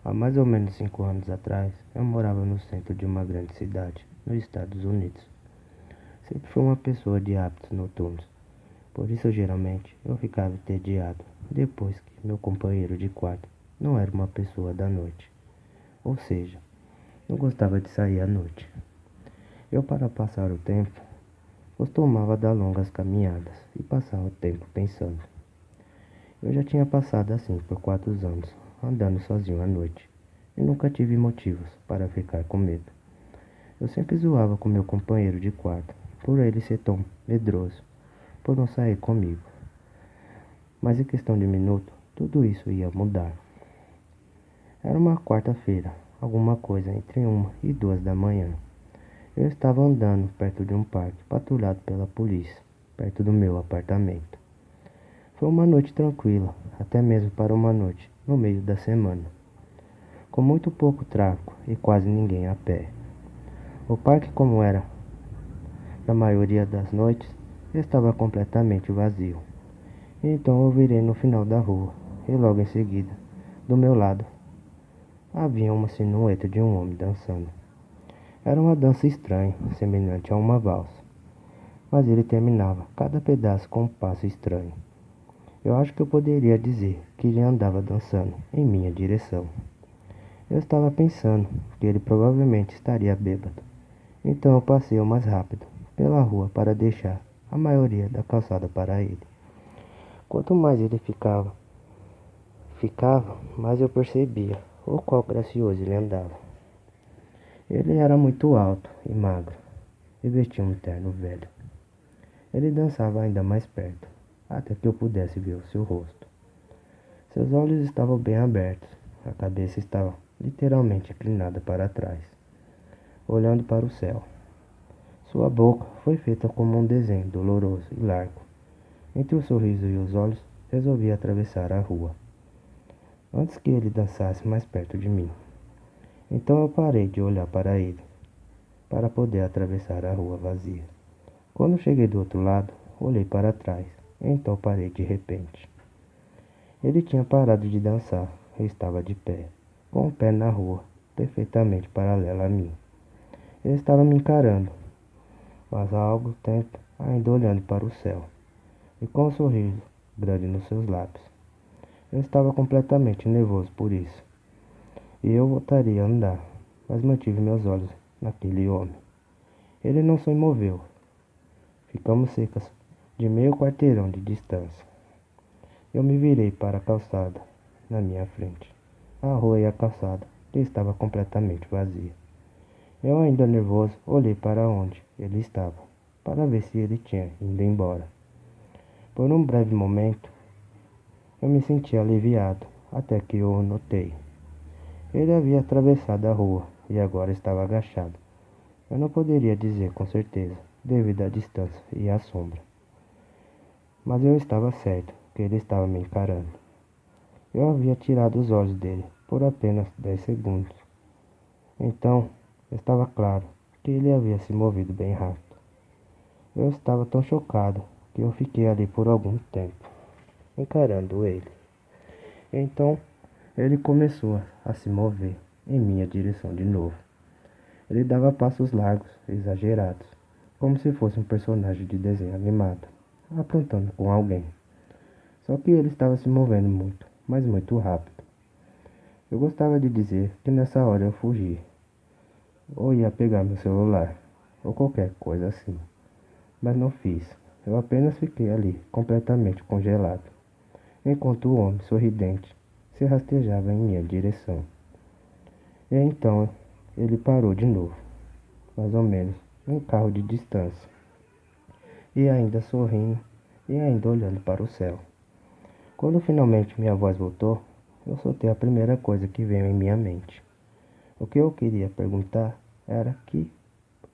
Há mais ou menos 5 anos atrás, eu morava no centro de uma grande cidade, nos Estados Unidos. Sempre fui uma pessoa de hábitos noturnos, por isso geralmente eu ficava entediado depois que meu companheiro de quarto não era uma pessoa da noite, ou seja, não gostava de sair à noite. Eu, para passar o tempo, costumava dar longas caminhadas e passar o tempo pensando. Eu já tinha passado assim por 4 anos, andando sozinho à noite, e nunca tive motivos para ficar com medo. Eu sempre zoava com meu companheiro de quarto, por ele ser tão medroso, por não sair comigo. Mas em questão de minuto, tudo isso ia mudar. Era uma quarta-feira, alguma coisa entre 1 e 2 da manhã. Eu estava andando perto de um parque patrulhado pela polícia, perto do meu apartamento. Foi uma noite tranquila, até mesmo para uma noite no meio da semana, com muito pouco tráfego e quase ninguém a pé. O parque, como era na maioria das noites, estava completamente vazio. Então eu virei no final da rua e logo em seguida, do meu lado, havia uma silhueta de um homem dançando. Era uma dança estranha, semelhante a uma valsa, mas ele terminava cada pedaço com um passo estranho. Eu acho que eu poderia dizer que ele andava dançando em minha direção. Eu estava pensando que ele provavelmente estaria bêbado, então eu passei o mais rápido pela rua para deixar a maioria da calçada para ele. Quanto mais ele ficava, mais eu percebia o quão gracioso ele andava. Ele era muito alto e magro e vestia um terno velho. Ele dançava ainda mais perto, até que eu pudesse ver o seu rosto. Seus olhos estavam bem abertos, a cabeça estava literalmente inclinada para trás, olhando para o céu. Sua boca foi feita como um desenho doloroso e largo. Entre o sorriso e os olhos, resolvi atravessar a rua, antes que ele dançasse mais perto de mim. Então eu parei de olhar para ele, para poder atravessar a rua vazia. Quando cheguei do outro lado, olhei para trás, então parei de repente. Ele tinha parado de dançar e estava de pé, com o pé na rua, perfeitamente paralelo a mim. Ele estava me encarando, mas há algum tempo ainda olhando para o céu, e com um sorriso grande nos seus lábios. Eu estava completamente nervoso por isso, e eu voltaria a andar, mas mantive meus olhos naquele homem. Ele não se moveu. Ficamos cerca de meio quarteirão de distância. Eu me virei para a calçada na minha frente. A rua e a calçada estava completamente vazia. Eu, ainda nervoso, olhei para onde ele estava, para ver se ele tinha ido embora. Por um breve momento, eu me senti aliviado, até que eu o notei. Ele havia atravessado a rua e agora estava agachado. Eu não poderia dizer com certeza, devido à distância e à sombra. Mas eu estava certo que ele estava me encarando. Eu havia tirado os olhos dele por apenas 10 segundos. Então, estava claro que ele havia se movido bem rápido. Eu estava tão chocado que eu fiquei ali por algum tempo, encarando ele. Então, ele começou a se mover em minha direção de novo. Ele dava passos largos, exagerados, como se fosse um personagem de desenho animado, aprontando com alguém. Só que ele estava se movendo muito, mas muito rápido. Eu gostava de dizer que nessa hora eu fugi, ou ia pegar meu celular, ou qualquer coisa assim. Mas não fiz. Eu apenas fiquei ali, completamente congelado, enquanto o homem sorridente se rastejava em minha direção. E então ele parou de novo, mais ou menos um carro de distância, e ainda sorrindo e ainda olhando para o céu. Quando finalmente minha voz voltou, eu soltei a primeira coisa que veio em minha mente. O que eu queria perguntar era que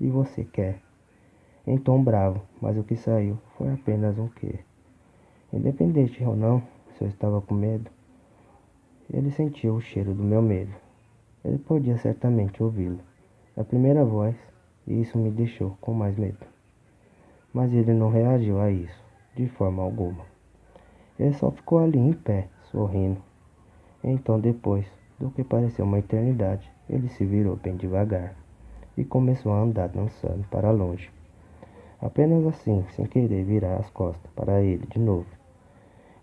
e você quer? Em tom bravo, mas o que saiu foi apenas um que. Independente ou não, se eu estava com medo, ele sentiu o cheiro do meu medo. Ele podia certamente ouvi-lo. A primeira voz, e isso me deixou com mais medo. Mas ele não reagiu a isso, de forma alguma. Ele só ficou ali em pé, sorrindo. Então depois do que pareceu uma eternidade, ele se virou bem devagar e começou a andar dançando para longe. Apenas assim, sem querer virar as costas para ele de novo.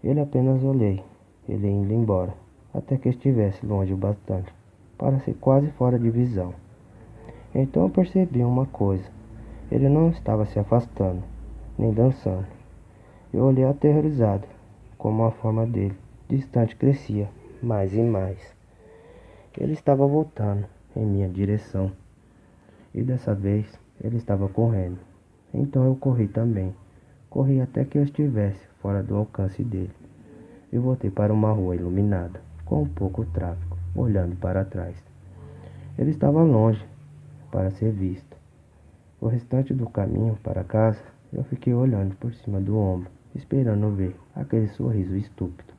Ele apenas olhei, ele indo embora, até que estivesse longe o bastante para ser quase fora de visão. Então eu percebi uma coisa: ele não estava se afastando, nem dançando. Eu olhei aterrorizado, como a forma dele, distante, crescia mais e mais. Ele estava voltando em minha direção, e dessa vez ele estava correndo. Então eu corri também. Corri até que eu estivesse fora do alcance dele. E voltei para uma rua iluminada, com pouco tráfego, olhando para trás. Ele estava longe para ser visto. O restante do caminho para casa, eu fiquei olhando por cima do ombro, esperando ver aquele sorriso estúpido.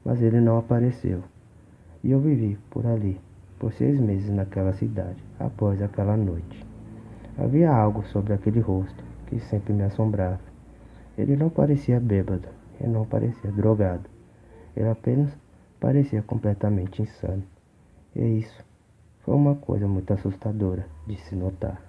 Mas ele não apareceu. E eu vivi por ali, por 6 meses naquela cidade, após aquela noite. Havia algo sobre aquele rosto que sempre me assombrava. Ele não parecia bêbado, ele não parecia drogado. Ele apenas parecia completamente insano. E isso foi uma coisa muito assustadora de se notar.